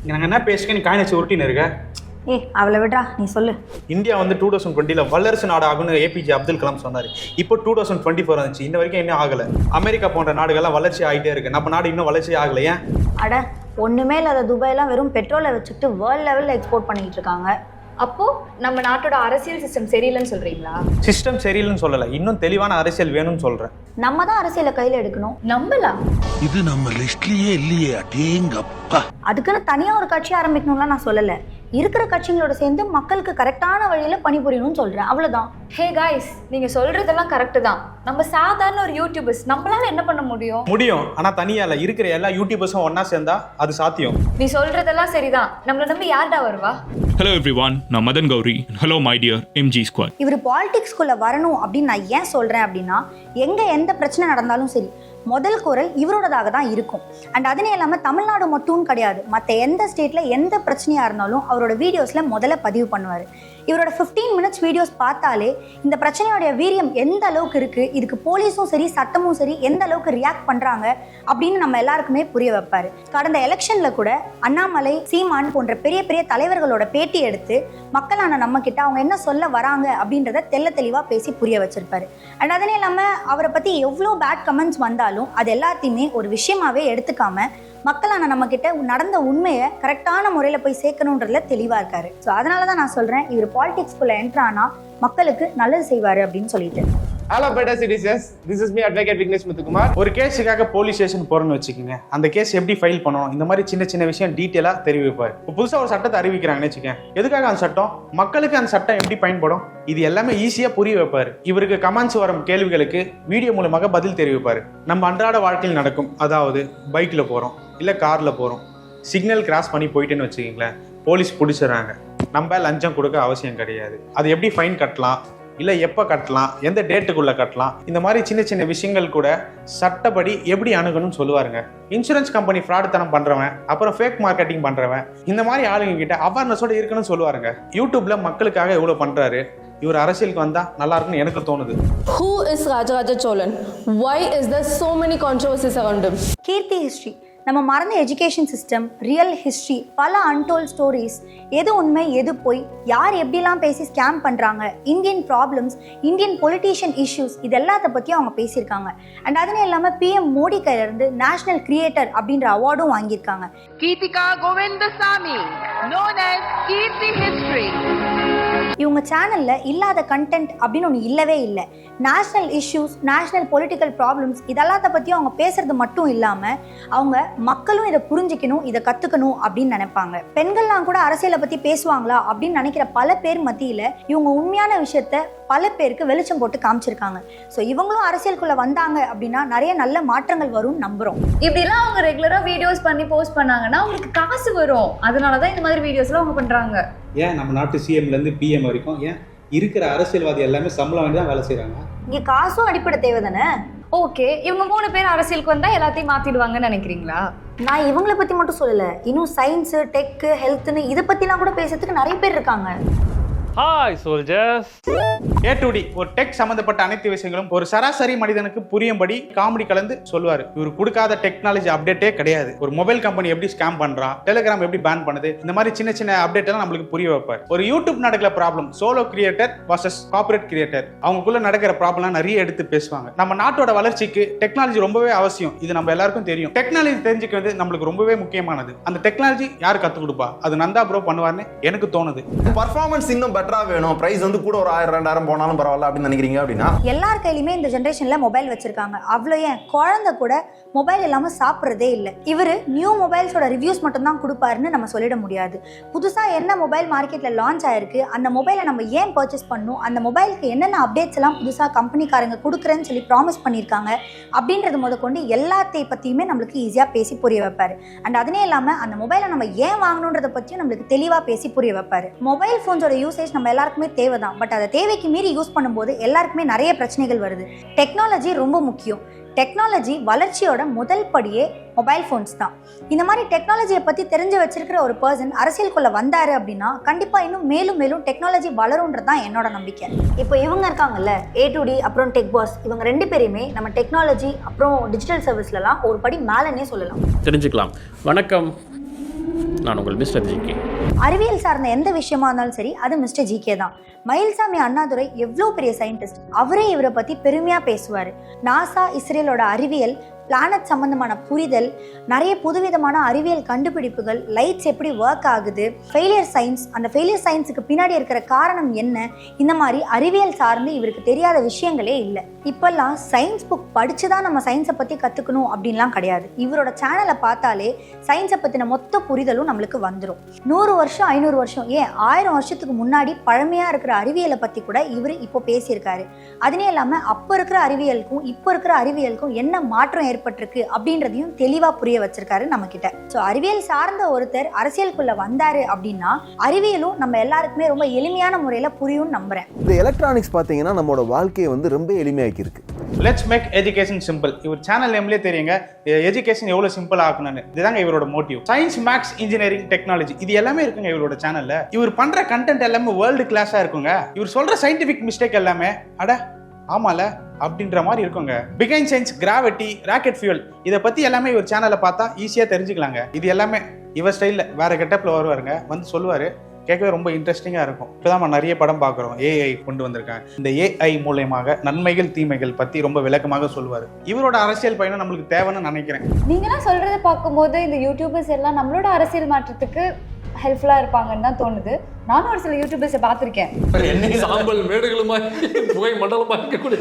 நாங்கள் என்ன பேசுக்க நீ காயினச்சு உருட்டின்னு இருக்க. அவளை விட்றா, நீ சொல்லு. இந்தியா வந்து 2020 வல்லரசு நாடு ஆகுன்னு ஏபிஜே அப்துல் கலாம் சொன்னார். இப்போ 2024 வந்துச்சு, இன்ன வரைக்கும் இன்னும் ஆகலை. அமெரிக்கா போன்ற நாடுகள்லாம் வளர்ச்சி ஆகிட்டே இருக்கு, நம்ம நாடு இன்னும் வளர்ச்சி ஆகலை. ஏன்? அட ஒன்றுமே இல்லாத துபாயெல்லாம் வெறும் பெட்ரோலை வச்சுக்கிட்டு வேர்ல்ட் லெவலில் எக்ஸ்போர்ட் பண்ணிட்டு இருக்காங்க. அப்போ நம்ம நாட்டோட அரசியல் சிஸ்டம் சரியில்லைன்னு சொல்றீங்களா? சிஸ்டம் சரியில்லைன்னு சொல்லலை, இன்னும் தெளிவான அரசியல் வேணும்னு சொல்கிறேன். நம்ம தான் அரசியலை கையில் எடுக்கணும். நம்பலாம். இது நம்ம லிஸ்ட்லயே இல்லையே. அடேங்கப்பா. அதுக்குன்னு தனியாக ஒரு கட்சி ஆரம்பிக்கணும்லாம் நான் சொல்லலை. இருக்கிற கட்சிகளோட சேர்ந்து மக்களுக்கு கரெக்டான வழியில் பணிபுரியணும்னு சொல்கிறேன், அவ்வளோதான். ஹே காய்ஸ், நீங்க சொல்றதெல்லாம் கரெக்ட் தான். நம்ம சாதாரண ஒரு யூடியூபர்ஸ், நம்மளால என்ன பண்ண முடியும்? ஆனால் தனியாக இல்லை, இருக்கிற எல்லா யூடியூபர்ஸும் ஒன்றா சேர்ந்தா அது சாத்தியம். நீ சொல்றதெல்லாம் சரிதான். நம்மள நம்பி யார்டா வருவா? Hello everyone, நான் Madan Gowri. Hello my dear MG squad. இவர் பாலிடிக்ஸ்குள்ளே வரணும் அப்படின்னு நான் ஏன் சொல்கிறேன் அப்படின்னா, எங்கே எந்த பிரச்சனை நடந்தாலும் சரி முதல் குரல் இவரோடதாக தான் இருக்கும். அண்ட் அதனே இல்லாமல் தமிழ்நாடு மட்டும் கிடையாது, மற்ற எந்த ஸ்டேட்டில் எந்த பிரச்சனையாக இருந்தாலும் அவரோட வீடியோஸில் முதல்ல பதிவு பண்ணுவார். இவரோட 15 மினிட்ஸ் வீடியோஸ் பார்த்தாலே இந்த பிரச்சனையோடைய வீரியம் எந்த அளவுக்கு இருக்குது, இதுக்கு போலீஸும் சரி சட்டமும் சரி எந்த அளவுக்கு ரியாக்ட் பண்ணுறாங்க அப்படின்னு நம்ம எல்லாருக்குமே புரிய வைப்பார். கடந்த எலெக்ஷனில் கூட அண்ணாமலை, சீமான் போன்ற பெரிய பெரிய தலைவர்களோட பேட்டி எடுத்து மக்களான நம்ம கிட்ட அவங்க என்ன சொல்ல வராங்க அப்படின்றத தெளிவாக பேசி புரிய வச்சிருப்பாரு. அண்ட் அதனே இல்லாமல் அவரை பற்றி எவ்வளோ பேட் கமெண்ட்ஸ் வந்தாலும் அது எல்லாத்தையுமே ஒரு விஷயமாவே எடுத்துக்காம மக்களான நம்ம கிட்ட நடந்த உண்மையை கரெக்டான முறையில் போய் சேர்க்கணுன்றதுல தெளிவாக இருக்காரு. ஸோ அதனால தான் நான் சொல்கிறேன், இவர் பாலிடிக்ஸ்குள்ளே என்ட்ரு ஆனால் மக்களுக்கு நல்லது செய்வார் அப்படின்னு சொல்லிட்டு. Hello better citizens, this is me advocate Vignesh Muthukumar. ஒரு கேஸுக்காக போலீஸ் ஸ்டேஷன் போறோம்னு வச்சுக்கோங்க, அந்த கேஸ் எப்படி ஃபைல் பண்ணணும், இந்த மாதிரி சின்ன சின்ன விஷயம் டீட்டெயிலாக தெரிவிப்பார். இப்போ புதுசாக ஒரு சட்டத்தை அறிவிக்கிறாங்கன்னு வச்சுக்கேன், எதுக்காக அந்த சட்டம், மக்களுக்கு அந்த சட்டம் எப்படி பயன்படும், இது எல்லாமே ஈஸியாக புரிய வைப்பார். இவருக்கு கமெண்ட்ஸ் வரும் கேள்விகளுக்கு வீடியோ மூலமாக பதில் தெரிவிப்பார். நம்ம அன்றாட வாழ்க்கையில் நடக்கும், அதாவது பைக்கில் போகிறோம் இல்லை காரில் போகிறோம், சிக்னல் கிராஸ் பண்ணி போயிட்டேன்னு வச்சுக்கிங்களேன், போலீஸ் பிடிச்சிடறாங்க. நம்ம லஞ்சம் கொடுக்க அவசியம் கிடையாது, அது எப்படி ஃபைன் கட்டலாம், இல்லை எப்போ கட்டலாம், எந்த டேட்டுக்குள்ளே கட்டலாம், இந்த மாதிரி சின்ன சின்ன விஷயங்கள் கூட சட்டப்படி எப்படி அணுகணும்னு சொல்லுவாருங்க. இன்சூரன்ஸ் கம்பெனி ஃப்ராடுத்தனம் பண்ணுறவன், அப்புறம் ஃபேக் மார்க்கெட்டிங் பண்ணுறவன், இந்த மாதிரி ஆளுங்க கிட்ட அவேர்னஸோடு இருக்கணும்னு சொல்லுவாருங்க. யூடியூப்ல மக்களுக்காக எவ்வளோ பண்ணுறாரு, இவர் அரசியலுக்கு வந்தால் நல்லா இருக்குன்னு எனக்கு தோணுது. Who is Rajaraja Cholan? Why is there so many controversies around him? Keerthi history, நம்ம மறந்த எஜுகேஷன் சிஸ்டம், ரியல் ஹிஸ்ட்ரி, பல அன்டோல்ட் ஸ்டோரிஸ், எது உண்மை எது போய், யார் எப்படிலாம் பேசி ஸ்கேம் பண்ணுறாங்க, Indian problems, Indian politician issues, இது எல்லாத்த பற்றியும் அவங்க பேசியிருக்காங்க. அண்ட் அதனே இல்லாமல் PM மோடி கையிலேருந்து நேஷனல் கிரியேட்டர் அப்படின்ற அவார்டும் வாங்கியிருக்காங்க. Geetika Govindasamy, known as Kirti History. இவங்க சேனலில் இல்லாத கண்டென்ட் அப்படின்னு ஒன்று இல்லவே இல்லை. National issues, national political problems, இதெல்லாத்த பற்றியும் அவங்க பேசுறது மட்டும் இல்லாமல் அவங்க மக்களும் இதை புரிஞ்சிக்கணும், இதை கற்றுக்கணும் அப்படின்னு நினைப்பாங்க. பெண்கள்லாம் கூட அரசியலை பற்றி பேசுவாங்களா அப்படின்னு நினைக்கிற பல பேர் மத்தியில் இவங்க உண்மையான விஷயத்த பல பேருக்கு வெளிச்சம் போட்டு காமிச்சிருக்காங்க. ஸோ இவங்களும் அரசியலுக்குள்ளே வந்தாங்க அப்படின்னா நிறைய நல்ல மாற்றங்கள் வரும்னு நம்புகிறோம். இப்படிலாம் அவங்க ரெகுலராக வீடியோஸ் பண்ணி போஸ்ட் பண்ணாங்கன்னா அவங்களுக்கு காசு வரும். அதனால தான் இந்த மாதிரி வீடியோஸ்லாம் அவங்க பண்ணுறாங்க. ஏன் நம்ம நாட்டு CMலேருந்து PM வரைக்கும் ஏன் இருக்கிற அரசியல்வாதி எல்லாமே சம்பளம் வாங்கி தான் வேலை செய்கிறாங்க. இங்கே காசும் அடிப்படை தேவை தானே. ஓகே, இவங்க 3 பேர் அரசியலுக்கு வந்தால் எல்லாத்தையும் மாற்றிடுவாங்கன்னு நினைக்கிறீங்களா? நான் இவங்களை பற்றி மட்டும் சொல்லலை, இன்னும் சயின்ஸு, டெக்கு, ஹெல்த்துன்னு இதை பற்றிலாம் கூட பேசுறதுக்கு நிறைய பேர் இருக்காங்க. Hi soldiers. A to D ஒரு டெக் சம்பந்தப்பட்ட அனைத்து விஷயங்களும் ஒரு சராசரி மனிதனுக்கு புரியும்படி காமெடி கலந்து சொல்லுவார். இவர் கொடுக்காத டெக்னாலஜி அப்டேட்டே கிடையாது. ஒரு மொபைல் கம்பெனி எப்படி ஸ்கேம் பண்றான், டெலிகிராம் எப்படி பேன் பண்ணுது, இந்த மாதிரி சின்ன சின்ன அப்டேட் எல்லாம் நம்மளுக்கு புரிய வைப்பார். ஒரு யூடியூப் நடக்கிற problem, solo creator versus corporate creator, அவங்களுக்குள்ள நடக்கிற ப்ராப்ளம் நிறைய எடுத்து பேசுவாங்க. நம்ம நாட்டோட வளர்ச்சிக்கு டெக்னாலஜி ரொம்பவே அவசியம், இது நம்ம எல்லாருக்கும் தெரியும். டெக்னாலஜி தெரிஞ்சுக்கிறது நம்மளுக்கு ரொம்பவே முக்கியமானது. அந்த டெக்னாலஜி யார் கற்றுக் கொடுப்பா, அது நந்தா ப்ரோ பண்ணுவார்னு எனக்கு தோணுது. பர்ஃபார்மன்ஸ் இன்னும் பெட்டரா வேணும், பிரைஸ் வந்து கூட ஒரு 1000-2000 போனாலும் பரவாயில்ல அப்படின்னு நினைக்கிறீங்க அப்படின்னா, எல்லார் கையிலுமே இந்த ஜென்ரேஷன்ல மொபைல் வச்சிருக்காங்க. அவ்வளோ ஏன் குழந்தை கூட மொபைல் இல்லாமல் சாப்பிட்றதே இல்லை. இவர் நியூ மொபைல்ஸோட ரிவ்யூஸ் மட்டும் தான் கொடுப்பாருன்னு நம்ம சொல்லிட முடியாது. புதுசாக என்ன மொபைல் மார்க்கெட்டில் லான்ச் ஆயிருக்கு, அந்த மொபைலை நம்ம ஏன் பர்ச்சேஸ் பண்ணணும், அந்த மொபைலுக்கு என்னென்ன அப்டேட்ஸ் எல்லாம் புதுசாக கம்பெனிக்காரங்க கொடுக்குறேன்னு சொல்லி ப்ராமிஸ் பண்ணியிருக்காங்க அப்படின்றது முதற்கொண்டு எல்லாத்தையும் பற்றியுமே நம்மளுக்கு ஈஸியாக பேசி புரிய வைப்பார். அண்ட் அதனே இல்லாமல் அந்த மொபைலை நம்ம ஏன் வாங்கணுன்றதை பற்றியும் நம்மளுக்கு தெளிவாக பேசி புரிய வைப்பார். மொபைல் ஃபோன்ஸோட யூசேஜ் நம்ம எல்லாருக்குமே தேவை தான், பட் அதை தேவைக்கு மீறி யூஸ் பண்ணும்போது எல்லாருக்குமே நிறைய பிரச்சனைகள் வருது. டெக்னாலஜி ரொம்ப முக்கியம். டெக்னாலஜி வளர்ச்சியோட முதல் படியே மொபைல் ஃபோன்ஸ் தான். இந்த மாதிரி டெக்னாலஜியை பற்றி தெரிஞ்சு வச்சிருக்கிற ஒரு பர்சன் அரசியலுக்குள்ளே வந்தார் அப்படின்னா கண்டிப்பாக இன்னும் மேலும் மேலும் டெக்னாலஜி வளரும்ன்றது தான் என்னோட நம்பிக்கை. இப்போ இவங்க இருக்காங்கல்ல, A to D அப்புறம் டெக் பாஸ், இவங்க 2 பேருமே நம்ம டெக்னாலஜி அப்புறம் டிஜிட்டல் சர்வீஸ்லலாம் ஒரு படி மேலேனே சொல்லலாம். தெரிஞ்சுக்கலாம். வணக்கம். நான் உங்கள் மிஸ்டர் ஜிகே. அறிவியல் சார்ந்த எந்த விஷயமா இருந்தாலும் சரி அது மிஸ்டர் ஜிகே தான். மயில்சாமி அண்ணாதுரை எவ்வளோ பெரிய சயின்டிஸ்ட், அவரே இவரை பற்றி பெருமையாக பேசுவார். நாசா இஸ்ரேலோட அறிவியல், பிளானட் சம்பந்தமான புரிதல், நிறைய புதுவிதமான அறிவியல் கண்டுபிடிப்புகள், லைட்ஸ் எப்படி ஒர்க் ஆகுது, ஃபெயிலியர் சயின்ஸ், அந்த ஃபெயிலியர் சயின்ஸுக்கு பின்னாடி இருக்கிற காரணம் என்ன, இந்த மாதிரி அறிவியல் சார்ந்து இவருக்கு தெரியாத விஷயங்களே இல்லை. இப்போல்லாம் சயின்ஸ் புக் படித்து தான் நம்ம சயின்ஸை பற்றி கற்றுக்கணும் அப்படின்லாம் கிடையாது. இவரோட சேனலை பார்த்தாலே சயின்ஸை பற்றின மொத்த புரிதலும் நம்மளுக்கு வந்துடும். 100 வருஷம் 500 வருஷம் ஏன் 1000 வருஷத்துக்கு முன்னாடி பழமையாக இருக்கிற அறிவியலை பற்றி கூட இவர் இப்போ பேசியிருக்காரு. அதுனே இல்லாமல் அப்போ இருக்கிற அறிவியலுக்கும் இப்போ இருக்கிற அறிவியலுக்கும் என்ன மாற்றம் ஏற்பட்டிருக்கு அப்படின்றதையும் தெளிவாக புரிய வச்சிருக்காரு நம்ம கிட்ட. ஸோ அறிவியல் சார்ந்த ஒருத்தர் அரசியலுக்குள்ள வந்தாரு அப்படின்னா அறிவியலும் நம்ம எல்லாருக்குமே ரொம்ப எளிமையான முறையில் புரியும்னு நம்புறேன். இந்த எலக்ட்ரானிக்ஸ் பார்த்தீங்கன்னா நம்மளோட வாழ்க்கையை வந்து ரொம்ப எளிமையாக்கி இருக்கு. Let's make education simple. இவர் சேனல் நேம்லேயே தெரியுங்க எஜுகேஷன் எவ்வளோ சிம்பிள் ஆக்கணும்னு. இதுதாங்க இவரோட motive. Science, maths, engineering, technology இது எல்லாமே இருக்குங்க இவரோட சேனல்ல. இவர் பண்ற கண்டென்ட் எல்லாமே வேர்ல்டு கிளாஸா இருக்குங்க. இவர் சொல்ற சயின்டிபிக் மிஸ்டேக் எல்லாமே அட ஆமால அப்படின்ற மாதிரி இருக்குங்க. பிகைன் சயின்ஸ், கிராவிட்டி, ராக்கெட் ஃபியூல் இதை பத்தி எல்லாமே இவர் சேனலை பார்த்தா ஈஸியா தெரிஞ்சுக்கலாங்க. இது எல்லாமே இவர் ஸ்டைல்ல வேற கெட்டப்ல வருவாருங்க, வந்து சொல்லுவாரு. கேட்கவே ரொம்ப இன்ட்ரெஸ்டிங்காக இருக்கும். இப்போதான் நம்ம நிறைய படம் பார்க்குறோம், ஏஐ கொண்டு வந்திருக்காங்க. இந்த ஏஐ மூலயமாக நன்மைகள் தீமைகள் பற்றி ரொம்ப விளக்கமாக சொல்லுவார். இவரோட அரசியல் பயணம் நம்மளுக்கு தேவைன்னு நினைக்கிறேன். நீங்களாம் சொல்றதை பார்க்கும்போது இந்த யூடியூபர்ஸ் எல்லாம் நம்மளோட அரசியல் மாற்றத்துக்கு ஹெல்ப்ஃபுல்லாக இருப்பாங்கன்னு தான் தோணுது. நானும் ஒரு சில யூடியூபர்ஸை பார்த்துருக்கேன். சாம்பல் மேடுகளுமாய் புகை மண்டலமாக இருக்கக்கூடிய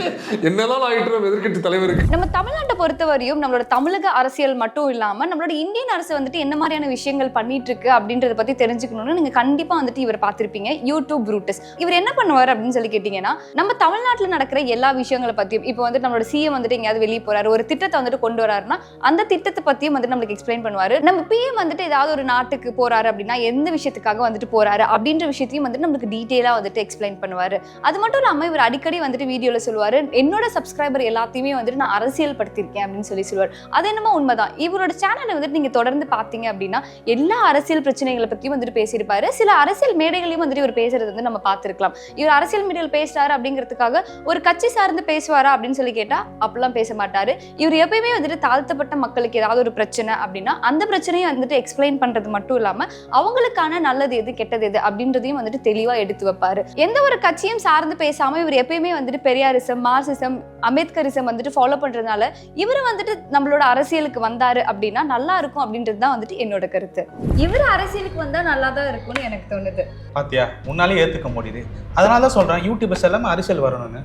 என்னெல்லாம் ஆகிட்டு எதிர்க்கட்சி தலைவருக்கு. நம்ம தமிழ்நாட்டை பொறுத்தவரையும் நம்மளோட தமிழக அரசியல் மட்டும் இல்லாமல் நம்மளோட இந்தியன் அரசு வந்துட்டு என்ன மாதிரியான விஷயங்கள் பண்ணிட்டு இருக்கு அப்படின்றத பற்றி தெரிஞ்சுக்கணும்னு நீங்கள் கண்டிப்பாக வந்துட்டு இவர் பார்த்துருப்பீங்க. YouTube Brutus. இவர் என்ன பண்ணுவார் அப்படின்னு சொல்லி கேட்டிங்கன்னா, நம்ம தமிழ்நாட்டில் நடக்கிற எல்லா விஷயங்களை பற்றியும், இப்போ வந்துட்டு நம்மளோட சிஎம் வந்துட்டு எங்கேயாவது வெளியே போறாரு, ஒரு திட்டத்தை வந்துட்டு கொண்டு வராருன்னா அந்த திட்டத்தை பற்றியும் வந்துட்டு நம்மளுக்கு எக்ஸ்பிளைன் பண்ணுவார். நம்ம பிஎம் வந்துட்டு ஏதாவது ஒரு நாட்டுக்கு போறாரு அப்படின்னா எந்த விஷயத்துக்காக வந்துட்டு போறாரு அப்படின்ற விஷயத்தையும் வந்துட்டு நம்மளுக்கு டீட்டெயிலாக வந்துட்டு எக்ஸ்பிளைன் பண்ணுவார். அது மட்டும் இல்லாமல் இவர் அடிக்கடி வந்துட்டு வீடியோவில் சொல்லுவார், என்னோட சப்ஸ்கிரைபர் எல்லாத்தையுமே வந்துட்டு நான் அரசியல் படுத்திருக்கேன் அப்படின்னு சொல்லுவார். அது என்னமோ உண்மைதான். இவரோட சேனலை வந்துட்டு நீங்கள் தொடர்ந்து பார்த்தீங்க அப்படின்னா எல்லா அரசியல் பிரச்சனைகளை பற்றியும் வந்துட்டு பேசியிருப்பாரு. சில அரசியல் மேடைகளையும் வந்துட்டு இவர் பேசுறது வந்து நம்ம பார்த்துருக்கலாம். இவர் அரசியல் மேடையில் பேசுறாரு அப்படிங்கிறதுக்காக ஒரு கட்சி சார்ந்து பேசுவாரா அப்படின்னு சொல்லி கேட்டால் அப்படிலாம் பேச மாட்டாரு. இவர் எப்பயுமே வந்துட்டு தாழ்த்தப்பட்ட மக்களுக்கு ஏதாவது ஒரு பிரச்சனை அப்படின்னா அந்த பிரச்சனையை வந்துட்டு எக்ஸ்பிளைன் பண்றது மட்டும் இல்லாமல் அவங்களுக்கான நல்லது எது கெட்டது எது அப்படின்றதையும் வந்துட்டு தெளிவா எடுத்து வைப்பாரு. எந்த ஒரு கட்சியும் சார்ந்து பேசாம இவர் எப்பயுமே வந்துட்டு பெரியாரிசம், மார்க்சிசம், அம்பேத்கரிசம் வந்துட்டு ஃபாலோ பண்றதுனால இவர் வந்துட்டு நம்மளோட அரசியலுக்கு வந்தாரு அப்படின்னா நல்லா இருக்கும் அப்படின்றது தான் வந்துட்டு என்னோட கருத்து. இவர் அரசியலுக்கு வந்தா நல்லா தான் இருக்கும்னு எனக்கு தோணுது. பாத்தியா, முன்னாலே ஏத்துக்க முடியுது. அதனால தான் சொல்றேன் யூடியூபர்ஸ் எல்லாமே அரசியல் வரணும்னு.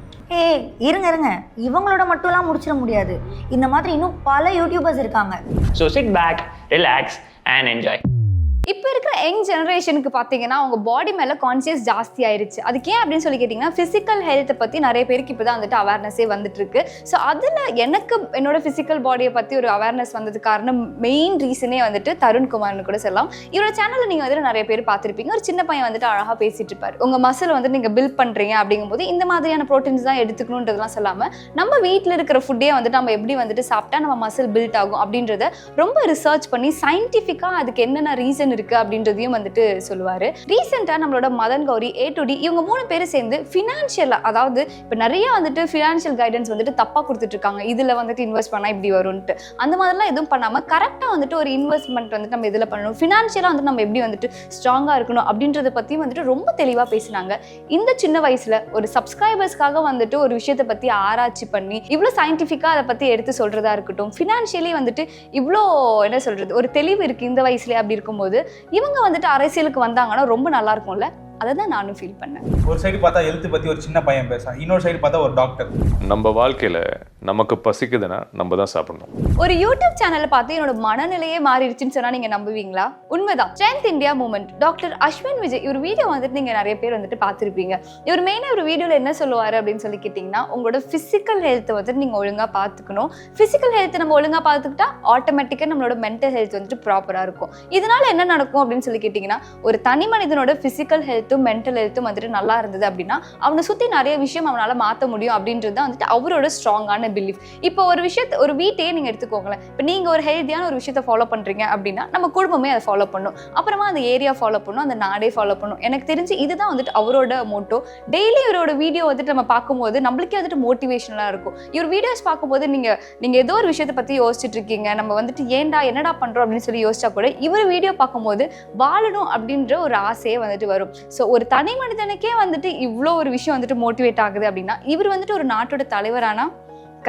இருங்க இவங்களோட மட்டும்லாம் முடிச்சிட முடியாது. இந்த மாதிரி இன்னும் பல யூடியூபர்ஸ் இருக்காங்க. So sit back, relax and enjoy. இப்போ இருக்கிற யங் ஜெனரேஷனுக்கு பார்த்தீங்கன்னா அவங்க பாடி மேலே கான்சியஸ் ஜாஸ்தி ஆயிருச்சு. அதுக்கு ஏன் அப்படின்னு சொல்லி கேட்டிங்கன்னா, ஃபிசிக்கல் ஹெல்த்தை பற்றி நிறைய பேருக்கு இப்போ தான் வந்துட்டு அவேர்னஸே வந்துட்டு இருக்கு. ஸோ அதில் எனக்கு என்னோட ஃபிசிக்கல் பாடியை பற்றி ஒரு அவேர்னஸ் வந்தது காரணம் மெயின் ரீசனே வந்துட்டு தருண்குமார்னு கூட சொல்லலாம். இவரோட சேனலில் நீங்கள் வந்துட்டு நிறைய பேர் பார்த்துருப்பீங்க. ஒரு சின்ன பையன் வந்துட்டு அழகாக பேசிட்டு இருப்பார். உங்கள் மசில் வந்துட்டு நீங்கள் பில்ட் பண்ணுறீங்க அப்படிங்கும்போது இந்த மாதிரியான ப்ரோட்டீன்ஸ் தான் எடுத்துக்கணுன்றதுலாம் சொல்லாமல் நம்ம வீட்டில் இருக்கிற ஃபுட்டே வந்துட்டு நம்ம எப்படி வந்துட்டு சாப்பிட்டா நம்ம மசில் பில்ட் ஆகும் அப்படின்றத ரொம்ப ரிசர்ச் பண்ணி சயின்டிஃபிக்காக அதுக்கு என்னென்ன ரீசன் இருக்கு அப்படின்றதையும் வந்துட்டு சொல்லுவாரு. ரீசெண்டா நம்மளோட மதன் கௌரி, A2D இவங்க 3 பேரும் சேர்ந்து ஃபினான்ஷியலா, அதாவது இப்போ நிறைய வந்துட்டு ஃபினான்ஷியல் கைடன்ஸ் வந்துட்டு தப்பா கொடுத்துட்டு இருக்காங்க. இதுல வந்துட்டு இன்வெஸ்ட் பண்ணா இப்படி வரும்ட்டு அந்த மாதிரிலாம் எதுவும் பண்ணாம கரெக்டா வந்துட்டு ஒரு இன்வெஸ்ட்மெண்ட் வந்துட்டு நம்ம இதுல பண்ணணும், ஃபினான்ஷியலா வந்து நம்ம எப்படி வந்துட்டு ஸ்ட்ராங்கா இருக்கணும் அப்படின்றத பத்தியும் வந்துட்டு ரொம்ப தெளிவா பேசினாங்க. இந்த சின்ன வயசுல ஒரு சப்ஸ்கிரைபர்ஸ்க்காக வந்துட்டு ஒரு விஷயத்தை பத்தி ஆராய்ச்சி பண்ணி இவ்வளோ சயின்டிஃபிக்கா அதை பத்தி எடுத்து சொல்றதா இருக்கட்டும், ஃபினான்ஷியலி வந்துட்டு இவ்வளோ என்ன சொல்றது ஒரு தெளிவு இருக்கு இந்த வயசுல. அப்படி இருக்கும்போது இவங்க வந்துட்டு அரசியலுக்கு வந்தாங்கன்னா ரொம்ப நல்லா இருக்கும்ல. அதை தான் நானும் ஃபீல் பண்ணேன். ஒரு சைடு பார்த்தா ஹெல்த் பற்றி ஒரு சின்ன பையன் பேசுறான், இன்னொரு சைடு பார்த்தா ஒரு டாக்டர். நம்ம வாழ்க்கையில் நமக்கு பசிக்குதுன்னா நம்ம தான் சாப்பிடணும். ஒரு யூடியூப் சேனலை பார்த்து என்னோட மனநிலையே மாறிடுச்சுன்னு சொன்னா நீங்க நம்புவீங்களா? உண்மைதான். Strength India movement doctor Ashwin Vijay இவர் வீடியோ வந்துட்டு நீங்க நிறைய பேர் வந்துட்டு பார்த்துருப்பீங்க. இவர் மெயினாக ஒரு வீடியோவில் என்ன சொல்லுவார் அப்படின்னு சொல்லி கேட்டிங்கன்னா, உங்களோட ஃபிசிக்கல் ஹெல்த்தை வந்துட்டு நீங்கள் ஒழுங்காக பார்த்துக்கணும். ஃபிசிக்கல் ஹெல்த்தை நம்ம ஒழுங்காக பார்த்துக்கிட்டா ஆட்டோமேட்டிக்காக நம்மளோட மென்டல் ஹெல்த் வந்துட்டு ப்ராப்பராக இருக்கும். இதனால என்ன நடக்கும் அப்படின்னு சொல்லி கேட்டிங்கன்னா, ஒரு தனி மனிதனோட ஃபிசிக்கல் ஹெல்த்தும் மென்டல் ஹெல்த்தும் வந்துட்டு நல்லா இருந்தது அப்படின்னா அவனை சுற்றி நிறைய விஷயம் அவனால் மாற்ற முடியும் அப்படின்றது தான் வந்துட்டு அவரோட ஸ்ட்ராங்கான பிலீஃப். இப்போ ஒரு விஷயத்தை ஒரு வீட்டையே நீங்கள் எடுத்துக்கோங்களேன். இப்போ நீங்கள் ஒரு ஹெல்த்தியான ஒரு விஷயத்தை ஃபாலோ பண்ணுறீங்க அப்படின்னா நம்ம குடும்பமே அதை ஃபாலோ பண்ணும், அப்புறமா அந்த ஏரியா ஃபாலோ பண்ணும், அந்த நாடே ஃபாலோ பண்ணும். எனக்கு தெரிஞ்சு இதுதான் வந்துட்டு அவரோட மோட்டோ. டெய்லி இவரோட வீடியோ வந்துட்டு நம்ம பார்க்கும்போது நம்மளுக்கே வந்துட்டு மோட்டிவேஷனலாக இருக்கும். இவர் வீடியோஸ் பார்க்கும்போது நீங்கள் ஏதோ ஒரு விஷயத்தை பற்றி யோசிச்சுட்டு இருக்கீங்க, நம்ம வந்துட்டு என்னடா பண்ணுறோம் அப்படின்னு சொல்லி யோசிச்சா கூட இவர் வீடியோ பார்க்கும்போது வாழணும் அப்படின்ற ஒரு ஆசையே வந்துட்டு வரும். ஸோ ஒரு தனி மனிதனுக்கே வந்துட்டு இவ்வளோ ஒரு விஷயம் வந்துட்டு மோட்டிவேட் ஆகுது அப்படின்னா இவர் வந்துட்டு ஒரு நாட்டோட தலைவரானா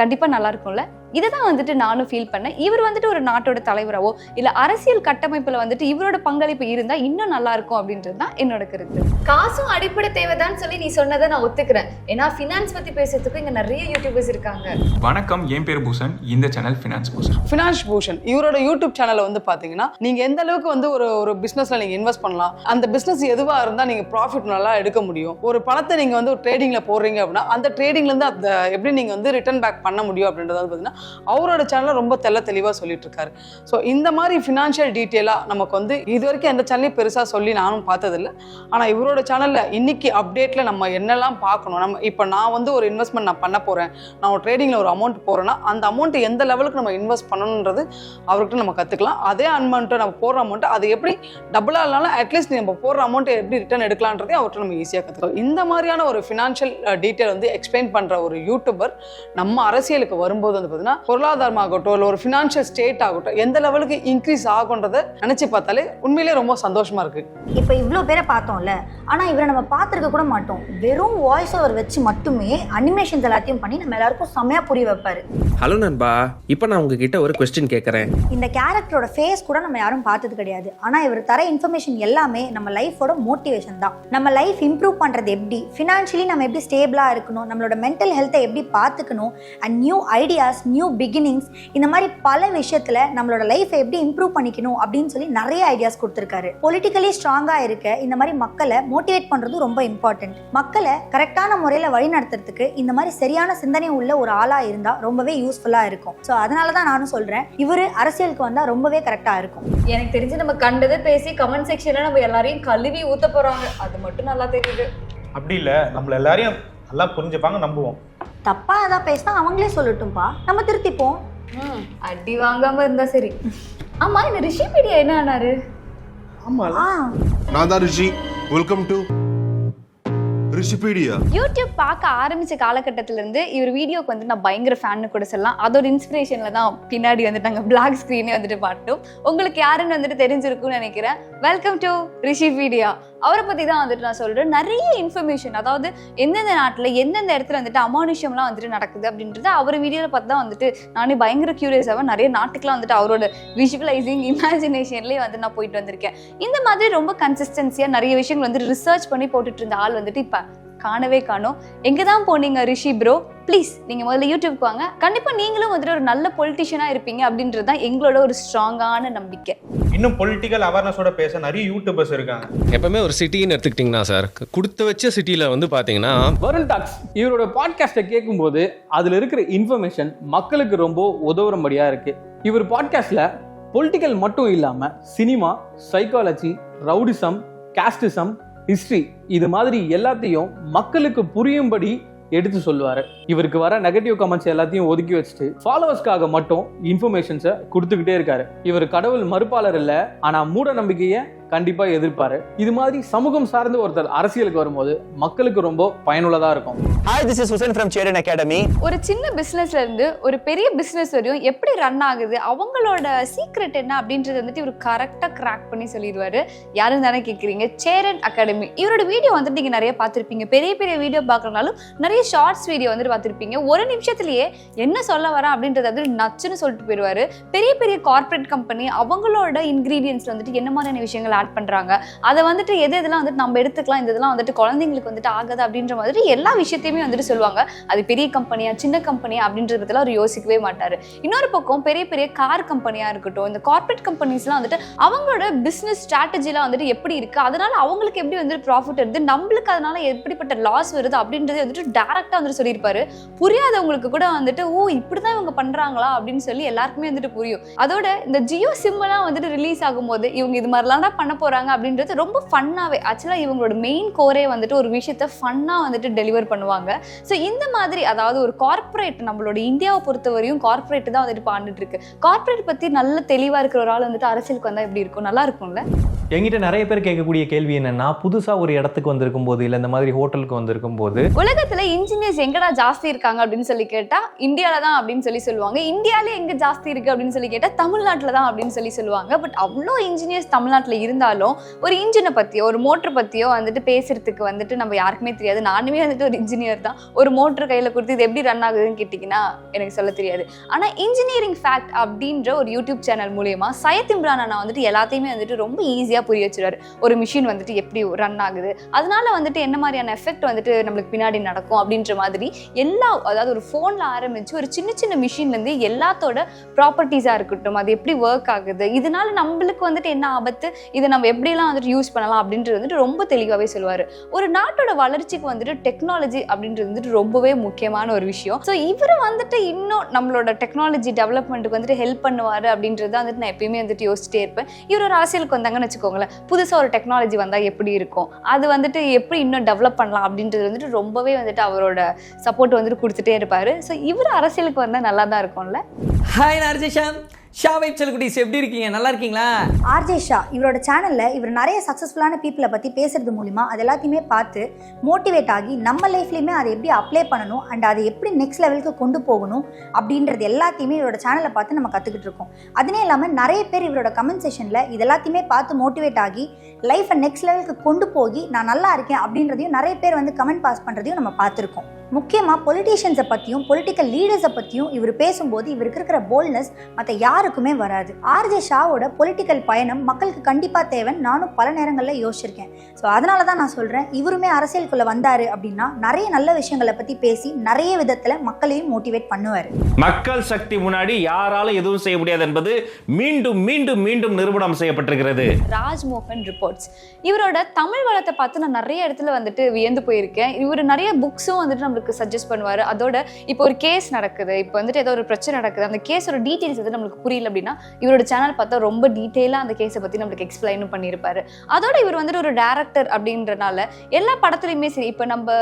கண்டிப்பாக நல்லா இருக்கும்ல. இதை தான் வந்துட்டு நானும் ஃபீல் பண்ணேன். இவர் வந்துட்டு ஒரு நாட்டோட தலைவராவோ இல்லை அரசியல் கட்டமைப்பில் வந்துட்டு இவரோட பங்களிப்பு இருந்தால் இன்னும் நல்லா இருக்கும் அப்படின்றது தான் என்னோட கருத்து. காசும் அடிப்படை தேவைதான்னு சொல்லி நீ சொன்னதை நான் ஒத்துக்கிறேன். ஏன்னா ஃபினான்ஸ் பற்றி பேசுறதுக்கு இங்கே நிறைய யூடியூபர்ஸ் இருக்காங்க. வணக்கம், என் பேர் பூஷன். இந்த channel finance Bhushan. Finance Bhushan இவரோட யூடியூப் சேனலை வந்து பார்த்தீங்கன்னா நீங்கள் எந்த அளவுக்கு வந்து ஒரு பிஸ்னஸில் நீங்கள் இன்வெஸ்ட் பண்ணலாம், அந்த பிஸ்னஸ் எதுவாக இருந்தால் நீங்கள் ப்ராஃபிட் நல்லா எடுக்க முடியும். ஒரு பணத்தை நீங்கள் வந்து ஒரு ட்ரேடிங்கில் போடுறீங்க அப்படின்னா அந்த ட்ரேடிங்லேருந்து அதை எப்படி நீங்கள் வந்து ரிட்டர்ன் பேக் பண்ண முடியும் அப்படின்றத பார்த்தீங்கன்னா அவரோட சேனலில் ரொம்ப தெளிவாக சொல்லிட்டு இருக்காரு. ஸோ இந்த மாதிரி ஃபினான்ஷியல் டீட்டெயிலாக நமக்கு வந்து இது வரைக்கும் எந்த சேனலையும் பெருசாக சொல்லி நானும் பார்த்ததில்லை. ஆனால் இவரோட சேனலில் இன்னைக்கு அப்டேட்டில் நம்ம என்னெல்லாம் பார்க்கணும், நம்ம இப்போ நான் வந்து ஒரு இன்வெஸ்ட்மெண்ட் நான் பண்ண போகிறேன், நான் ஒரு ட்ரேடிங்கில் ஒரு அமௌண்ட் போகிறேன்னா அந்த அமௌண்ட்டு எந்த லெவலுக்கு நம்ம இன்வெஸ்ட் பண்ணணுன்றது அவர்கிட்ட நம்ம கற்றுக்கலாம். அதே அமௌண்ட்டை நம்ம போடுற அமௌண்ட்டு அது எப்படி டபுளாக இல்லைனாலும் அட்லீஸ்ட் நம்ம போடுற அமௌண்ட்டை எப்படி ரிட்டர்ன் எடுக்கலான்றதே அவர்கிட்ட நம்ம ஈஸியாக கற்றுக்கலாம். இந்த மாதிரியான ஒரு ஃபினான்ஷியல் டீட்டெயில் வந்து எக்ஸ்பிளைன் பண்ணுற ஒரு யூடியூபர் நம்ம அரசியலுக்கு வரும்போது வந்து பார்த்தீங்கன்னா பொருளாதாரமாகட்டும் இல்லை ஒரு ஃபினான்ஷியல் ஸ்டேட் ஆகட்டும் எந்த லெவலுக்கு இன்க்ரீஸ் ஆகுன்றதை நினச்சி பார்த்தாலே உண்மையிலே ரொம்ப சந்தோஷமா இருக்கு. இப்போ இவ்வளோ பேரை பார்த்தோம்ல, ஆனால் இவரை நம்ம பார்த்துருக்க கூட மாட்டோம். வெறும் வாய்ஸ் ஓவர் வச்சு மட்டுமே அனிமேஷன்ஸ் எல்லாத்தையும் பண்ணி நம்ம எல்லாருக்கும் செம்மையா புரிய வைப்பாரு. ஹலோ நண்பா, இப்போ நான் உங்ககிட்ட ஒரு கொஸ்டின் கேட்குறேன். இந்த கேரக்டரோட ஃபேஸ் கூட நம்ம யாரும் பார்த்தது கிடையாது. ஆனால் இவர் தர இன்ஃபர்மேஷன் எல்லாமே நம்ம லைஃபோட மோட்டிவேஷன் தான். நம்ம லைஃப் இம்ப்ரூவ் பண்ணுறது எப்படி, ஃபினான்ஷியலி நம்ம எப்படி ஸ்டேபிளாக இருக்கணும், நம்மளோட மென்டல் ஹெல்த்தை எப்படி பார்த்துக்கணும், and new ideas, new beginnings, இந்த மாதிரி பல விஷயத்தில் நம்மளோட லைஃப்பை எப்படி இம்ப்ரூவ் பண்ணிக்கணும் அப்படின்னு சொல்லி நிறைய ஐடியாஸ் கொடுத்துருக்காரு. பொலிட்டிக்கலி ஸ்ட்ராங்காக இருக்க இந்த மாதிரி மக்களை மோட்டிவேட் பண்ணுறது ரொம்ப இம்பார்ட்டன்ட். மக்களை கரெக்டான முறையில் வழி நடத்துறதுக்கு இந்த மாதிரி சரியான சிந்தனை உள்ள ஒரு ஆளாக இருந்தால் ரொம்பவே யூஸ்ஃபுல்லாக இருக்கும். ஸோ அதனால தான் நானும் சொல்கிறேன், இவர் அரசியலுக்கு வந்தால் ரொம்பவே கரெக்டாக இருக்கும். எனக்கு தெரிஞ்சு நம்ம கண்டதை பேசி கமெண்ட் செக்ஷனில் நம்ம எல்லாரையும் கழுவி ஊற்ற போகிறாங்க, அது மட்டும் நல்லா தெரியுது. அப்படி இல்லை, நம்மள எல்லாரையும் நல்லா புரிஞ்சுப்பாங்க, நம்புவோம். தப்பாக ஏதாவது பேசினா அவங்களே சொல்லட்டும்பா, நம்ம திருத்திப்போம். அடி வாங்காம இருந்தா சரி. ஆமா, இந்த ரிஷி மீடியா என்ன ஆனாரு? நான் தான் Rishi. Welcome to Rishipedia. YouTube பார்க்க ஆரம்பிச்ச காலகட்டத்திலேருந்து இவர் வீடியோக்கு வந்து நான் பயங்கர ஃபேன்னு கூட சொல்லலாம். அதோட இன்ஸ்பிரேஷனில் தான் பின்னாடி வந்துட்டு நாங்கள் பிளாக் ஸ்க்ரீனே வந்துட்டு பார்த்தோம். உங்களுக்கு யாருன்னு வந்துட்டு தெரிஞ்சிருக்கும்னு நினைக்கிறேன். Welcome to Rishipedia. அவரை பற்றி தான் வந்துட்டு நான் சொல்கிறேன். நிறைய இன்ஃபர்மேஷன், அதாவது எந்தெந்த நாட்டில் எந்தெந்த இடத்துல வந்துட்டு அமானுஷம்லாம் வந்துட்டு நடக்குது அப்படின்றது அவர் வீடியோவில் பார்த்து தான் வந்துட்டு நானே பயங்கர க்யூரியஸாக நிறைய நாட்டுக்கெலாம் வந்துட்டு அவரோட விஷுவலைசிங் இமேஜினேஷன்லேயே வந்து நான் போயிட்டு வந்திருக்கேன். இந்த மாதிரி ரொம்ப கன்சிஸ்டன்சியாக நிறைய விஷயங்கள் வந்து ரிசர்ச் பண்ணி போட்டுட்டு இருந்த ஆள் வந்துட்டு இப்போ காணவே காணோம். எங்கே தான் போனீங்க ரிஷி ப்ரோ? ப்ளீஸ் நீங்கள் முதல்ல யூடியூப்க்கு வாங்க. கண்டிப்பாக நீங்களும் வந்துட்டு ஒரு நல்ல பொலிட்டிஷியனாக இருப்பீங்க அப்படின்றது தான் எங்களோட ஒரு ஸ்ட்ராங்கான நம்பிக்கை. இன்னும் பொலிட்டிக்கல் அவேர்னஸோட பேச நிறைய யூடியூபர்ஸ் இருக்காங்க. எப்பவுமே ஒரு சிட்டின்னு எடுத்துக்கிட்டிங்கன்னா சார், கொடுத்து வச்ச சிட்டியில் வந்து பார்த்தீங்கன்னா வருண் டாக்ஸ் இவரோட பாட்காஸ்ட்டை கேட்கும்போது அதில் இருக்கிற இன்ஃபர்மேஷன் மக்களுக்கு ரொம்ப உதவுறபடியாக இருக்கு. இவர் பாட்காஸ்ட்டில் பொலிட்டிக்கல் மட்டும் இல்லாமல் cinema, psychology, rowdyism, casteism, history, இது மாதிரி எல்லாத்தையும் மக்களுக்கு புரியும்படி எடுத்து சொல்லுவாரு. இவருக்கு வர நெகட்டிவ் கமெண்ட்ஸ் எல்லாத்தையும் ஒதுக்கி வச்சுட்டு ஃபாலோவர்ஸ்க்காக மட்டும் இன்ஃபர்மேஷன்ஸை கொடுத்துக்கிட்டே இருக்காரு. இவர் கடவுள் மறுப்பாளர் இல்லை, ஆனா மூட நம்பிக்கையை கண்டிப்பா எதிர்ப்பாரு. இது மாதிரி சமூகம் சார்ந்த ஒருத்தர் அரசியலுக்கு வரும்போது மக்களுக்கு ரொம்ப பயனுள்ளதா இருக்கும். Hi, this is Hussain from Cheran Academy. ஒரு சின்ன பிசினஸ்ல இருந்து ஒரு பெரிய பிசினஸ் வரையும் எப்படி ரன் ஆகுது, அவங்களோட சீக்ரெட் என்ன அப்படின்றது வந்துட்டு இவர் கரெக்டா கிராக் பண்ணி சொல்லிடுவாரு. யாரும் தானே கேட்குறீங்க, சேரன் அகாடமி. இவரோட வீடியோ வந்துட்டு நீங்க நிறைய பார்த்துருப்பீங்க. பெரிய பெரிய வீடியோ பார்க்கறனாலும் நிறைய ஷார்ட்ஸ் வீடியோ வந்துட்டு பார்த்துருப்பீங்க. ஒரு நிமிஷத்துலயே என்ன சொல்ல வரேன் அப்படின்றத வந்து நச்சுன்னு சொல்லிட்டு போயிடுவாரு. பெரிய பெரிய கார்பரேட் கம்பெனி அவங்களோட இன்கிரீடியன்ஸ் வந்துட்டு என்ன மாதிரியான விஷயங்கள் ஆட் பண்றாங்க, அதை வந்துட்டு எதெல்லாம் வந்துட்டு நம்ம எடுத்துக்கலாம், இந்த இதெல்லாம் வந்துட்டு குழந்தைங்களுக்கு வந்துட்டு ஆகாது அப்படின்ற மாதிரி எல்லா விஷயத்தையுமே வந்துட்டு சொல்லுவாங்க. அது பெரிய கம்பெனியா சின்ன கம்பெனியா அப்படின்றத பத்திலாம் அவர் யோசிக்கவே மாட்டாரு. இன்னொரு பக்கம் பெரிய பெரிய கார் கம்பெனியா இருக்கட்டும், இந்த கார்பரேட் கம்பெனிஸ்லாம் வந்துட்டு அவங்களோட பிசினஸ் ஸ்ட்ராட்டஜிலாம் வந்துட்டு எப்படி இருக்கு, அதனால அவங்களுக்கு எப்படி வந்துட்டு ப்ராஃபிட் வருது, நம்மளுக்கு அதனால எப்படிப்பட்ட லாஸ் வருது அப்படின்றத வந்துட்டு டைரக்டா வந்துட்டு சொல்லியிருப்பாரு. புரியாதவங்களுக்கு கூட வந்துட்டு ஓ இப்படிதான் இவங்க பண்றாங்களா அப்படின்னு சொல்லி எல்லாருக்குமே வந்துட்டு புரியும். அதோட இந்த ஜியோ சிம் எல்லாம் வந்துட்டு ரிலீஸ் ஆகும்போது இவங்க இது மாதிரிலாம் பண்ண போகிறாங்க அப்படின்றது ரொம்ப ஃபன்னாகவே ஆக்சுவலாக இவங்களோட மெயின் கோரே வந்துட்டு ஒரு விஷயத்த ஃபன்னாக வந்துட்டு டெலிவர் பண்ணுவாங்க. ஸோ இந்த மாதிரி அதாவது ஒரு கார்ப்பரேட் நம்மளோட இந்தியாவை பொறுத்தவரையும் கார்ப்பரேட் தான் வந்துட்டு பாண்டுட்டு இருக்கு. கார்ப்பரேட் பற்றி நல்ல தெளிவாக இருக்கிற ஒரு ஆள் வந்துட்டு அரசியலுக்கு வந்தால் எப்படி இருக்கும்? நல்லா இருக்கும்ல? என்கிட்ட நிறைய பேர் கேட்கக்கூடிய கேள்வி என்னன்னா, புதுசாக ஒரு இடத்துக்கு வந்திருக்கும் போது இல்லை இந்த மாதிரி ஹோட்டலுக்கு வந்திருக்கும் போது உலகத்தில் இன்ஜினியர்ஸ் எங்கடா ஜாஸ்தி இருக்காங்க அப்படின்னு சொல்லி கேட்டால் இந்தியாவில் தான் அப்படின்னு சொல்லுவாங்க. இந்தியாவிலே எங்கே ஜாஸ்தி இருக்குது அப்படின்னு சொல்லி கேட்டால் தமிழ்நாட்டில் தான் அப்படின்னு சொல்லுவாங்க. பட் அவ்வளோ இன்ஜினியர்ஸ் தமிழ்நாட்டில் இருந்தாலும் ஒரு இன்ஜினை பற்றியோ ஒரு மோட்டர் பற்றியோ வந்துட்டு பேசுறதுக்கு வந்துட்டு நம்ம யாருக்குமே தெரியாது. நானுமே வந்துட்டு ஒரு இன்ஜினியர் தான். ஒரு மோட்டர் கையில் கொடுத்து இது எப்படி ரன் ஆகுதுன்னு கேட்டிங்கன்னா எனக்கு சொல்ல தெரியாது. ஆனால் இன்ஜினியரிங் ஃபேக்ட் அப்படின்ற ஒரு யூடியூப் சேனல் மூலமா சையத் இம்ரான் அண்ணா வந்துட்டு எல்லாத்தையுமே வந்துட்டு ரொம்ப ஈஸியாக புரிய வச்சுருவாரு. ஒரு மிஷின் வந்துட்டு எப்படி ரன் ஆகுது, அதனால வந்துட்டு என்ன மாதிரியான எஃபெக்ட் வந்துட்டு நம்மளுக்கு பின்னாடி நடக்கும் அப்படின்ற மாதிரி எல்லா, அதாவது ஒரு ஃபோனில் ஆரம்பிச்சு ஒரு சின்ன சின்ன மிஷின்லேருந்து எல்லாத்தோட ப்ராப்பர்ட்டிஸாக இருக்கட்டும், அது எப்படி ஒர்க் ஆகுது, இதனால நம்மளுக்கு வந்துட்டு என்ன ஆபத்து, இதை நம்ம எப்படிலாம் வந்துட்டு யூஸ் பண்ணலாம் அப்படின்றது வந்துட்டு ரொம்ப தெளிவாகவே சொல்லுவார். ஒரு நாட்டோட வளர்ச்சிக்கு வந்துட்டு டெக்னாலஜி அப்படின்றது வந்துட்டு ரொம்பவே முக்கியமான ஒரு விஷயம். ஸோ இவர் வந்துட்டு இன்னும் நம்மளோட டெக்னாலஜி டெவலப்மெண்ட்டுக்கு வந்துட்டு ஹெல்ப் பண்ணுவார் அப்படின்றத வந்துட்டு நான் எப்பயுமே வந்துட்டு யோசிச்சிட்டே இருப்பேன். இவர் ஒரு அரசியலுக்கு வந்தாங்கன்னு வச்சுக்கோங்களேன், புதுசாக ஒரு டெக்னாலஜி வந்தால் எப்படி இருக்கும், அது வந்துட்டு எப்படி இன்னும் டெவலப் பண்ணலாம் அப்படின்றது வந்துட்டு ரொம்பவே வந்துட்டு அவரோட சப்போர்ட் வந்துட்டு கொடுத்துட்டே இருப்பார். ஸோ இவர் அரசியலுக்கு வந்தால் நல்லா தான் இருக்கும்ல. ஹாய் நார்ஜிஷாம், ஷா வைப் செல்குடிஸ், எப்படி இருக்கீங்க? நல்லா இருக்கீங்களா? ஆர்ஜே ஷா இவரோட சேனலில் இவர் நிறைய சக்ஸஸ்ஃபுல்லான பீப்புளை பற்றி பேசுறது மூலிமா அது எல்லாத்தையுமே பார்த்து மோட்டிவேட் ஆகி நம்ம லைஃப்லையுமே அதை எப்படி அப்ளை பண்ணணும் அண்ட் அதை எப்படி நெக்ஸ்ட் லெவலுக்கு கொண்டு போகணும் அப்படின்றது எல்லாத்தையுமே இவரோட சேனலை பார்த்து நம்ம கற்றுக்கிட்டு இருக்கோம். அதுனே இல்லாமல் நிறைய பேர் இவரோட கமெண்ட் செஷனில் இது எல்லாத்தையுமே பார்த்து மோட்டிவேட் ஆகி லைஃப்பை நெக்ஸ்ட் லெவலுக்கு கொண்டு போய் நான் நல்லா இருக்கேன் அப்படின்றதையும் நிறைய பேர் வந்து கமெண்ட் பாஸ் பண்ணுறதையும் நம்ம பார்த்துருக்கோம். முக்கியமாக பொலிட்டீஷியன்ஸை பற்றியும் பொலிட்டிக்கல் லீடர்ஸை பற்றியும் இவர் பேசும்போது இவருக்கு இருக்கிற போல்ட்னஸ் மற்ற யாருக்குமே வராது. ஆர்ஜே ஷாவோட பொலிட்டிக்கல் பயணம் மக்களுக்கு கண்டிப்பாக தேவைன்னு நானும் பல நேரங்களில் யோசிச்சிருக்கேன். ஸோ அதனால தான் நான் சொல்கிறேன், இவருமே அரசியலுக்குள்ளே வந்தார் அப்படின்னா நிறைய நல்ல விஷயங்களை பற்றி பேசி நிறைய விதத்தில் மக்களையும் மோட்டிவேட் பண்ணுவார். மக்கள் சக்தி முன்னாடி யாராலும் எதுவும் செய்ய முடியாது என்பது மீண்டும் மீண்டும் மீண்டும் நிரூபணம் செய்யப்பட்டிருக்கிறது. ராஜ்மோகன் ரிப்போர்ட்ஸ் இவரோட தமிழ் வளத்தை பார்த்து நான் நிறைய இடத்துல வந்துட்டு வியந்து போயிருக்கேன். இவர் நிறைய புக்ஸும் வந்துட்டு சஜஸ்ட் பண்ணுவார். அதோட இப்போ ஒரு கேஸ் நடக்குது, இப்போ வந்துட்டு ஏதோ ஒரு பிரச்சனை நடக்குது, அந்த கேஸோட டீட்டெயில்ஸ் வந்து நம்மளுக்கு புரியல அப்படின்னா இவரோட சேனல் பார்த்தா ரொம்ப டீட்டெயிலாக அந்த கேஸை பற்றி நம்மளுக்கு எக்ஸ்பிளைனும் பண்ணியிருப்பாரு. அதோட இவர் வந்துட்டு ஒரு டேரக்டர் அப்படின்றனால எல்லா படத்துலையுமே சரி, இப்போ நம்ம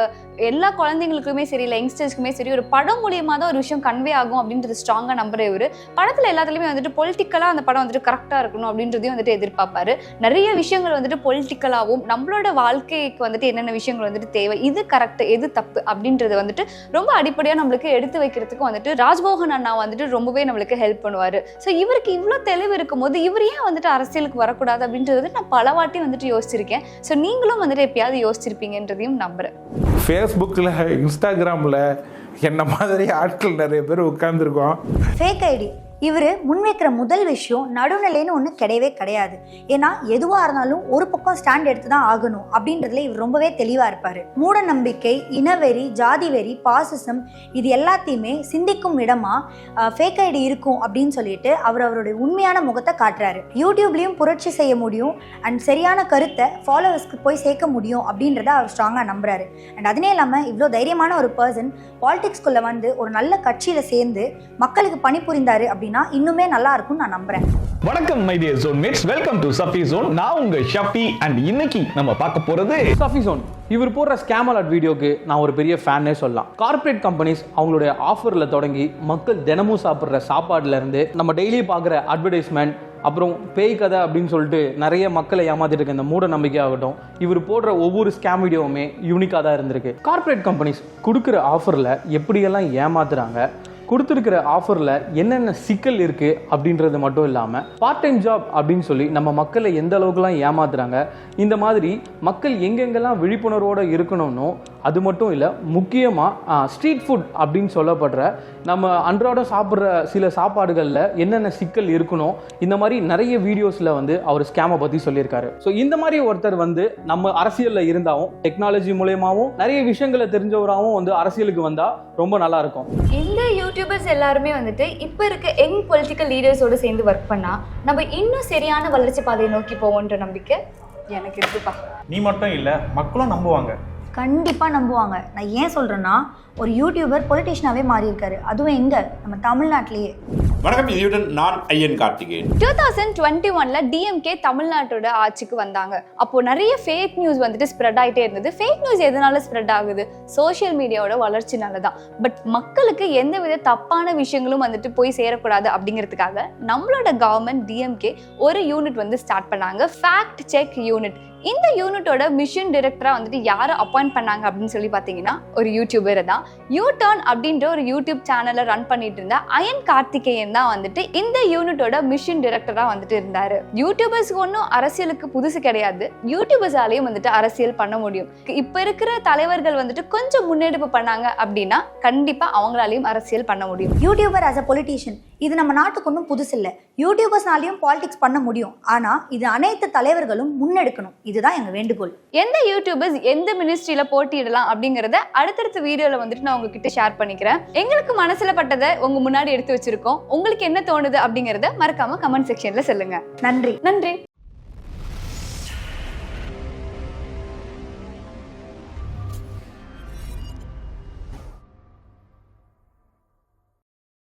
எல்லா குழந்தைங்களுக்குமே சரி இல்லை யங்ஸ்டர்ஸ்க்குமே சரி ஒரு படம் மூலியமாக தான் ஒரு விஷயம் கன்வே ஆகும் அப்படின்றது ஸ்ட்ராங்காக நம்புற இவர் படத்தில் எல்லாத்துலேயுமே வந்துட்டு பொலிட்டிக்கலாக அந்த படம் வந்துட்டு கரெக்டாக இருக்கணும் அப்படின்றதையும் வந்துட்டு எதிர்பார்ப்பாரு. நிறைய விஷயங்கள் வந்துட்டு பொலிட்டிக்கலாகவும் நம்மளோட வாழ்க்கைக்கு வந்துட்டு என்னென்ன விஷயங்கள் வந்துட்டு தேவை, இது கரெக்ட் எது தப்பு அப்படின்றது வந்துட்டு ரொம்ப அடிப்படையாக நம்மளுக்கு எடுத்து வைக்கிறதுக்கு வந்துட்டு ராஜ்மோகன் அண்ணா வந்துட்டு ரொம்பவே நம்மளுக்கு ஹெல்ப் பண்ணுவார். ஸோ இவருக்கு இவ்வளோ தெளிவு இருக்கும் போது இவர் ஏன் வந்துட்டு அரசியலுக்கு வரக்கூடாது அப்படின்றது நான் பல வாட்டி வந்துட்டு யோசிச்சிருக்கேன். ஸோ நீங்களும் வந்துட்டு எப்பயாவது யோசிச்சிருப்பீங்கன்றதையும் நம்புறேன். ஃபேஸ்புக்கில் இன்ஸ்டாகிராமில் என்ன மாதிரி ஆட்கள் நிறைய பேர் உட்கார்ந்துருக்கோம். ஃபேக் ஐடி இவர் முன்வைக்கிற முதல் விஷயம் நடுநிலைன்னு ஒன்று கிடையவே கிடையாது. ஏன்னா எதுவாக இருந்தாலும் ஒரு பக்கம் ஸ்டாண்ட் எடுத்து தான் ஆகணும் அப்படின்றதுல இவர் ரொம்பவே தெளிவாக இருப்பார். மூட நம்பிக்கை, இனவெறி, ஜாதி வெறி, பாசிசம் இது எல்லாத்தையுமே சிந்திக்கும் இடமா ஃபேக் ஐடி இருக்கும் அப்படின்னு சொல்லிட்டு அவருடைய உண்மையான முகத்தை காட்டுறாரு. யூடியூப்லேயும் புரட்சி செய்ய முடியும் அண்ட் சரியான கருத்தை ஃபாலோவர்ஸ்க்கு போய் சேர்க்க முடியும் அப்படின்றத அவர் ஸ்ட்ராங்காக நம்புறாரு. அண்ட் அதனே இல்லாமல் இவ்வளோ தைரியமான ஒரு பர்சன் பாலிடிக்ஸ்குள்ளே வந்து ஒரு நல்ல கட்சியில் சேர்ந்து மக்களுக்கு பணிபுரிந்தாரு அப்படின்னா இன்னுமே நல்லா இருக்கும் நான் நம்புறேன். வணக்கம் my dear zone mates, welcome to Shafi zone. நான் உங்க ஷஃபி அண்ட் இன்னைக்கு நம்ம பார்க்க போறது சஃபி ஜோன். இவர் போடுற ஸ்கேம் அலர்ட் வீடியோக்கு நான் ஒரு பெரிய ஃபேனே சொல்லலாம். கார்ப்பரேட் கம்பெனிஸ் அவங்களுடைய ஆஃபரில் தொடங்கி மக்கள் தினமும் சாப்பிட்ற சாப்பாடுல இருந்து நம்ம டெய்லி பார்க்குற அட்வர்டைஸ்மெண்ட், அப்புறம் பேய் கதை அப்படின்னு சொல்லிட்டு நிறைய மக்களை ஏமாத்திட்டு இருக்க இந்த மூட நம்பிக்கை ஆகட்டும், இவர் போடுற ஒவ்வொரு ஸ்கேம் வீடியோவுமே யூனிக்காக தான் இருந்திருக்கு. கார்ப்பரேட் கம்பெனிஸ் கொடுக்குற ஆஃபரில் எப்படியெல்லாம் ஏமாத்துறாங்க, கொடுத்துருக்கிற ஆஃபரில் என்னென்ன சிக்கல் இருக்குது அப்படின்றது மட்டும் இல்லாமல் பார்ட் டைம் ஜாப் அப்படின்னு சொல்லி நம்ம மக்களை எந்த அளவுக்குலாம் ஏமாத்துறாங்க, இந்த மாதிரி மக்கள் எங்கெங்கெல்லாம் விழிப்புணர்வோடு இருக்கணும்னோ அது மட்டும் இல்லை, முக்கியமாக ஸ்ட்ரீட் ஃபுட் அப்படின்னு சொல்லப்படுற நம்ம அன்றாடம் சாப்பிட்ற சில சாப்பாடுகளில் என்னென்ன சிக்கல் இருக்கணும், இந்த மாதிரி நிறைய வீடியோஸில் வந்து அவர் ஸ்கேமை பற்றி சொல்லியிருக்காரு. ஸோ இந்த மாதிரி ஒருத்தர் வந்து நம்ம அரசியலில் இருந்தாலும் டெக்னாலஜி மூலயமாவும் நிறைய விஷயங்களை தெரிஞ்சவராகவும் வந்து அரசியலுக்கு வந்தால் ரொம்ப நல்லா இருக்கும். இந்த யூடியூபர்ஸ் எல்லாருமே வந்துட்டு இப்போ இருக்க யங் பொலிட்டிக்கல் லீடர்ஸோடு சேர்ந்து ஒர்க் பண்ணால் நம்ம இன்னும் சரியான வளர்ச்சி பாதையை நோக்கி போவோன்ற நம்பிக்கை எனக்கு இருக்குப்பா. நீ மட்டும் இல்லை, மக்களும் நம்புவாங்க. கண்டிப்பாக நம்புவாங்க. நான் ஏன் சொல்கிறேன்னா ஒரு யூடியூபர் பொலிட்டிஷியனாகவே மாறி இருக்காரு, அதுவும் எங்கே நம்ம தமிழ்நாட்டிலேயே. வணக்கம், இதுடன் நான் ஐயன் கார்த்திகேயன். 2021ல டிஎம்கே தமிழ்நாட்டோட ஆட்சிக்கு வந்தாங்க. அப்போ நிறைய ஃபேக் நியூஸ் வந்துட்டு ஸ்ப்ரெட் ஆயிட்டே இருந்தது. ஃபேக் நியூஸ் எதனால ஸ்ப்ரெட் ஆகுது? சோஷியல் மீடியாவோட வளர்ச்சினால தான். பட் மக்களுக்கு எந்தவித தப்பான விஷயங்களும் வந்துட்டு போய் சேரக்கூடாது அப்படிங்கிறதுக்காக நம்மளோட கவர்மெண்ட் டிஎம்கே ஒரு யூனிட் வந்து ஸ்டார்ட் பண்ணாங்க, ஃபேக்ட் செக் யூனிட். இந்த யூனிட்டோட மிஷன் டைரக்டரா வந்துட்டு யாரை அப்பாயிண்ட் பண்ணாங்க அப்படின்னு சொல்லி பார்த்தீங்கன்னா ஒரு யூடியூபர் தான். யூடர்ன் அப்படின்ற ஒரு யூடியூப் சேனலை ரன் பண்ணிட்டு இருந்த அயன் கார்த்திகேயன் தான் வந்துட்டு இந்த யூனிட்டோட மிஷன் டைரக்டரா வந்துட்டு இருந்தாரு. யூடியூபர்ஸ்க்கு ஒன்றும் அரசியலுக்கு புதுசு கிடையாது. யூடியூபர்ஸாலையும் வந்துட்டு அரசியல் பண்ண முடியும். இப்ப இருக்கிற தலைவர்கள் வந்துட்டு கொஞ்சம் முன்னெடுப்பு பண்ணாங்க அப்படின்னா கண்டிப்பா அவங்களாலையும் அரசியல் பண்ண முடியும். யூடியூபர் ஆஸ் அ பொலிட்டீஷியன் இது நம்ம நாட்டுக்கு ஒன்றும் புதுசு இல்லை. யூடியூபர்ஸ்னாலையும் பாலிடிக்ஸ் பண்ண முடியும். ஆனா இது அனைத்து தலைவர்களும் முன்னெடுக்கணும். இதுதான் எங்க வேண்டுகோள். எந்த யூடியூபர்ஸ் எந்த மினிஸ்ட்ரியில போட்டியிடலாம் அப்படிங்கறத அடுத்தடுத்த வீடியோல வந்துட்டு நான் உங்ககிட்ட ஷேர் பண்ணிக்கிறேன். எங்களுக்கு மனசுல பட்டதை உங்க முன்னாடி எடுத்து வச்சிருக்கோம். உங்களுக்கு என்ன தோணுது அப்படிங்கறத மறக்காம கமெண்ட் செக்ஷன்ல சொல்லுங்க. நன்றி. நன்றி.